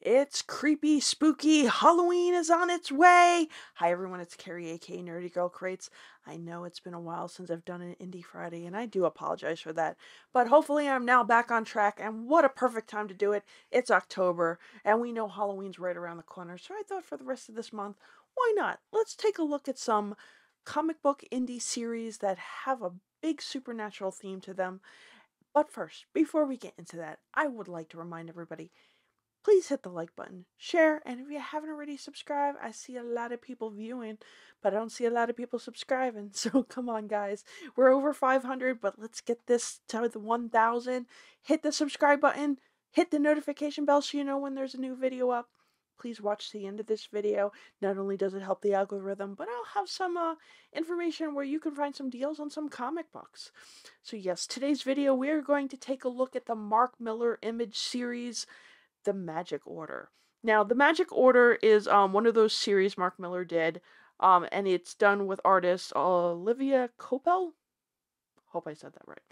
It's creepy, spooky. Halloween is on its way. Hi, everyone. It's Carrie, aka Nerdygirlcreates. I know it's been a while since I've done an Indie Friday, and I do apologize for that. But hopefully, I'm now back on track, and what a perfect time to do it. It's October, and we know Halloween's right around the corner, so I thought for the rest of this month, why not? Let's take a look at some comic book indie series that have a big supernatural theme to them. But first, before we get into that, I would like to remind everybody, please hit the like button, share, and if you haven't already subscribed, I see a lot of people viewing, but I don't see a lot of people subscribing. So come on, guys. We're over 500, but let's get this to the 1,000. Hit the subscribe button, hit the notification bell so you know when there's a new video up. Please watch the end of this video. Not only does it help the algorithm, but I'll have some information where you can find some deals on some comic books. So yes, today's video, we're going to take a look at the Mark Millar Image series, The Magic Order. Now, The Magic Order is one of those series Mark Millar did, and it's done with artist Oliver Coipel. Hope I said that right.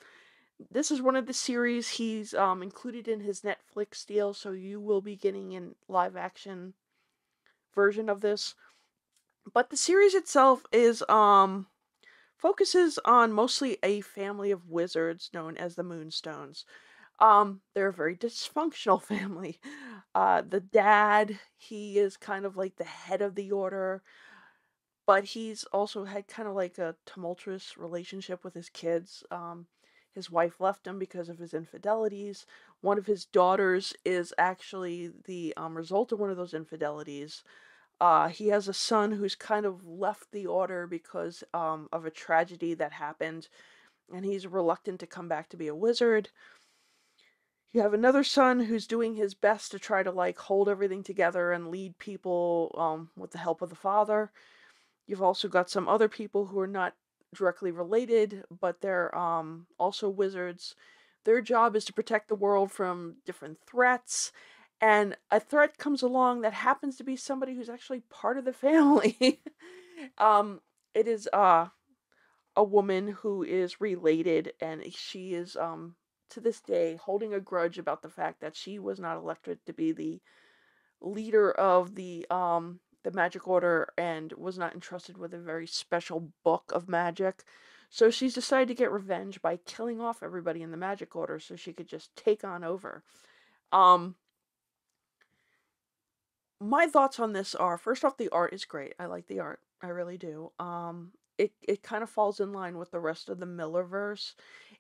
This is one of the series he's included in his Netflix deal, so you will be getting a live action version of this. But the series itself is focuses on mostly a family of wizards known as the Moonstones. They're a very dysfunctional family. The dad, he is kind of like the head of the order, but he's also had kind of like a tumultuous relationship with his kids. His wife left him because of his infidelities. One of his daughters is actually the result of one of those infidelities. He has a son who's kind of left the order because of a tragedy that happened, and he's reluctant to come back to be a wizard. You have another son who's doing his best to try to like hold everything together and lead people with the help of the father. You've also got some other people who are not directly related, but they're also wizards. Their job is to protect the world from different threats, and a threat comes along that happens to be somebody who's actually part of the family. It is a woman who is related, and she is to this day holding a grudge about the fact that she was not elected to be the leader of the Magic Order and was not entrusted with a very special book of magic. So she's decided to get revenge by killing off everybody in the Magic Order so she could just take on over. Um my thoughts on this are, first off, the art is great. I like the art. I really do. It kind of falls in line with the rest of the Millerverse.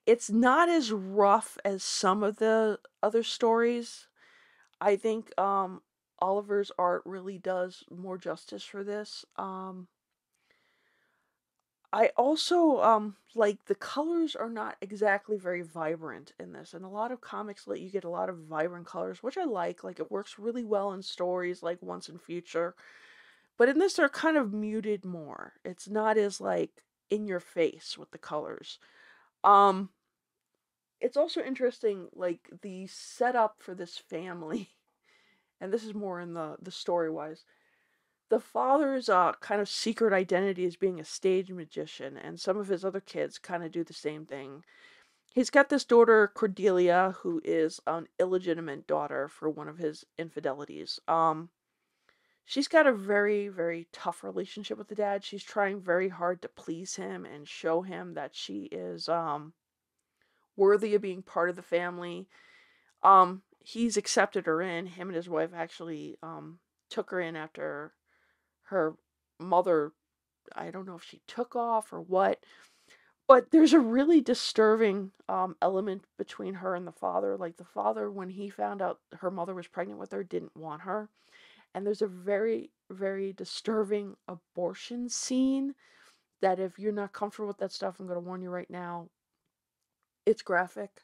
It's not as rough as some of the other stories. I think Oliver's art really does more justice for this. I also like the colors are not exactly very vibrant in this, and a lot of comics let you get a lot of vibrant colors, which I like. Like, it works really well in stories like Once and Future, but in this they're kind of muted more. It's not as like in your face with the colors. Um, it's also interesting, like the setup for this family, and this is more in the story wise. The father's kind of secret identity is being a stage magician, and some of his other kids kind of do the same thing. He's got this daughter, Cordelia, who is an illegitimate daughter for one of his infidelities. She's got a very, very tough relationship with the dad. She's trying very hard to please him and show him that she is worthy of being part of the family. He's accepted her in. Him and his wife actually took her in after her mother, I don't know if she took off or what, but there's a really disturbing element between her and the father. Like, the father, when he found out her mother was pregnant with her, didn't want her. And there's a very, very disturbing abortion scene that, if you're not comfortable with that stuff, I'm going to warn you right now, it's graphic.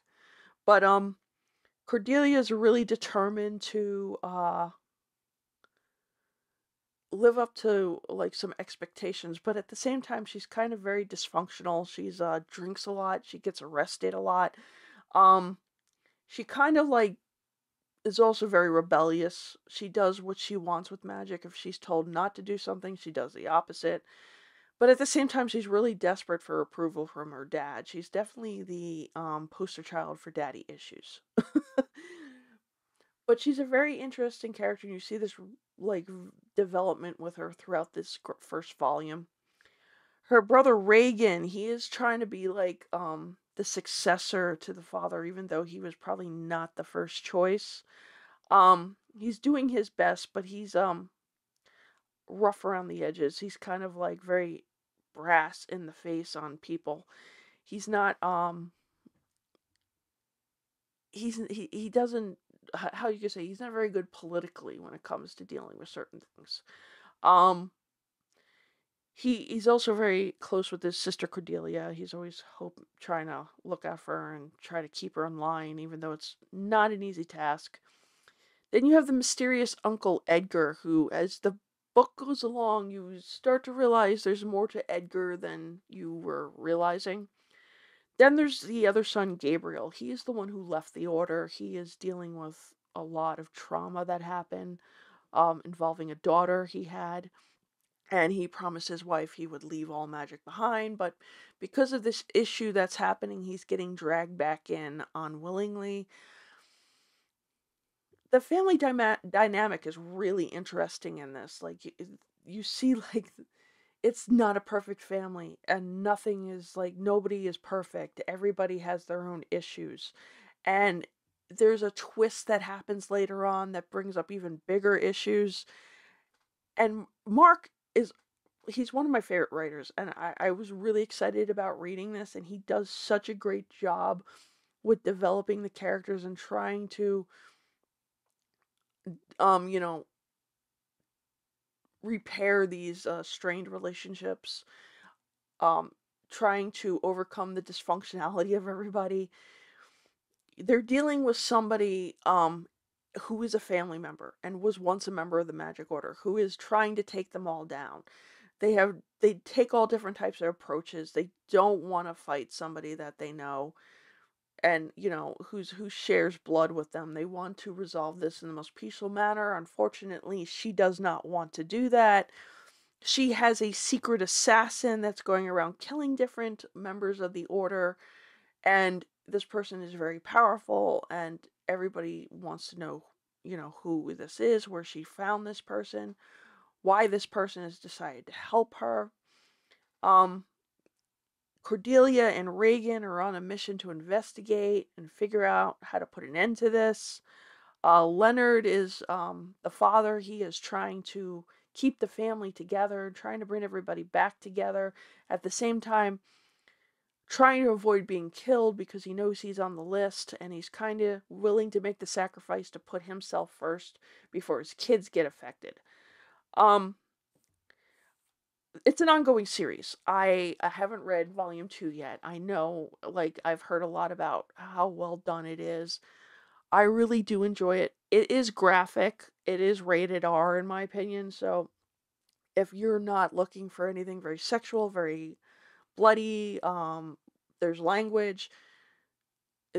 But Cordelia is really determined to live up to like some expectations, but at the same time she's kind of very dysfunctional. She's drinks a lot, she gets arrested a lot. Um she kind of like is also very rebellious. She does what she wants with magic. If she's told not to do something, she does the opposite. But at the same time, she's really desperate for approval from her dad. She's definitely the poster child for daddy issues. But she's a very interesting character, and you see this like development with her throughout this first volume. Her brother Reagan, he is trying to be like the successor to the father, even though he was probably not the first choice. He's doing his best, but he's rough around the edges. He's kind of like very brass in the face on people. He's not he doesn't, how you could say, he's not very good politically when it comes to dealing with certain things. Um he's also very close with his sister Cordelia. He's always trying to look out for her and try to keep her in line, even though it's not an easy task. Then you have the mysterious Uncle Edgar, who, as the book goes along, you start to realize there's more to Edgar than you were realizing. Then there's the other son, Gabriel. He is the one who left the order. He is dealing with a lot of trauma that happened, involving a daughter he had. And he promised his wife he would leave all magic behind, but because of this issue that's happening, he's getting dragged back in unwillingly. The family dynamic is really interesting in this. Like, you see, like, it's not a perfect family, and nothing is like, nobody is perfect. Everybody has their own issues. And there's a twist that happens later on that brings up even bigger issues. And Mark is, he's one of my favorite writers, and I was really excited about reading this, and he does such a great job with developing the characters and trying to you know, repair these strained relationships, um trying to overcome the dysfunctionality of everybody. They're dealing with somebody who is a family member and was once a member of the Magic Order, who is trying to take them all down. They take all different types of approaches. They don't want to fight somebody that they know and, who shares blood with them. They want to resolve this in the most peaceful manner. Unfortunately, she does not want to do that. She has a secret assassin that's going around killing different members of the order, and this person is very powerful, and everybody wants to know, who this is, where she found this person, why this person has decided to help her. Um, Cordelia and Reagan are on a mission to investigate and figure out how to put an end to this. Leonard is the father. He is trying to keep the family together, trying to bring everybody back together. At the same time, trying to avoid being killed because he knows he's on the list, and he's kind of willing to make the sacrifice to put himself first before his kids get affected. Um, it's an ongoing series. I haven't read volume 2 yet. I know, like, I've heard a lot about how well done it is. I really do enjoy it. It is graphic. It is rated R in my opinion, so if you're not looking for anything very sexual, very bloody, there's language.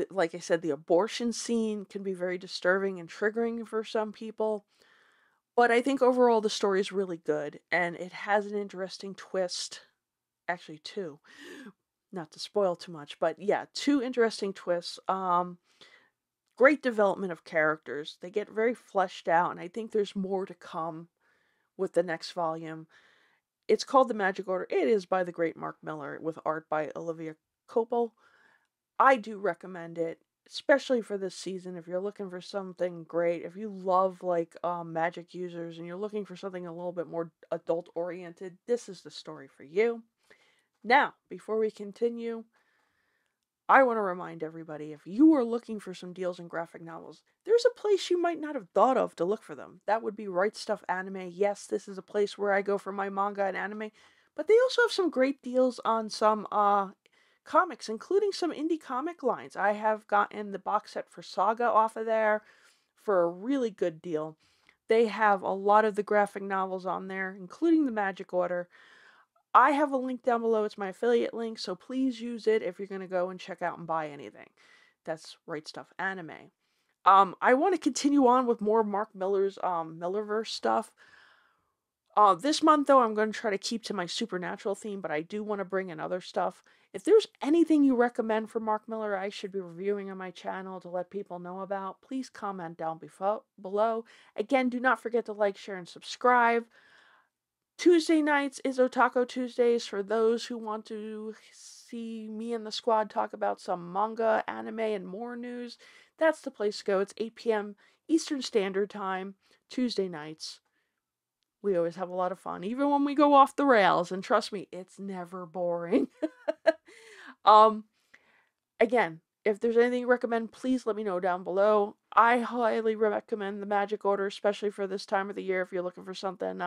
Like I said, the abortion scene can be very disturbing and triggering for some people. But I think overall the story is really good, and it has an interesting twist. Actually, two. Not to spoil too much, but yeah, two interesting twists. Great development of characters. They get very fleshed out, and I think there's more to come with the next volume. It's called The Magic Order. It is by the great Mark Miller with art by Oliver Coipel. I do recommend it, especially for this season. If you're looking for something great, if you love like magic users and you're looking for something a little bit more adult oriented, this is the story for you. Now, before we continue, I want to remind everybody, if you are looking for some deals in graphic novels, there's a place you might not have thought of to look for them. That would be Right Stuff Anime. Yes, this is a place where I go for my manga and anime, but they also have some great deals on some comics, including some indie comic lines. I have gotten the box set for Saga off of there for a really good deal. They have a lot of the graphic novels on there, including the Magic Order. I have a link down below. It's my affiliate link, so please use it if you're going to go and check out and buy anything. That's Right Stuff Anime. I want to continue on with more Mark Miller's Millerverse stuff. This month, though, I'm going to try to keep to my supernatural theme, but I do want to bring in other stuff. If there's anything you recommend for Mark Miller I should be reviewing on my channel to let people know about, please comment down below. Again, do not forget to like, share, and subscribe. Tuesday nights is Otaku Tuesdays for those who want to see me and the squad talk about some manga, anime, and more news. That's the place to go. It's 8 p.m. Eastern Standard Time, Tuesday nights. We always have a lot of fun, even when we go off the rails, and trust me, it's never boring. um, Again, if there's anything you recommend, please let me know down below. I highly recommend the Magic Order, especially for this time of the year if you're looking for something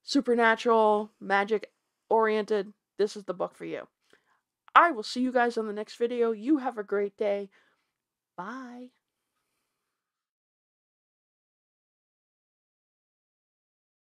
supernatural, magic oriented. This is the book for you. I will see you guys on the next video. You have a great day. Bye.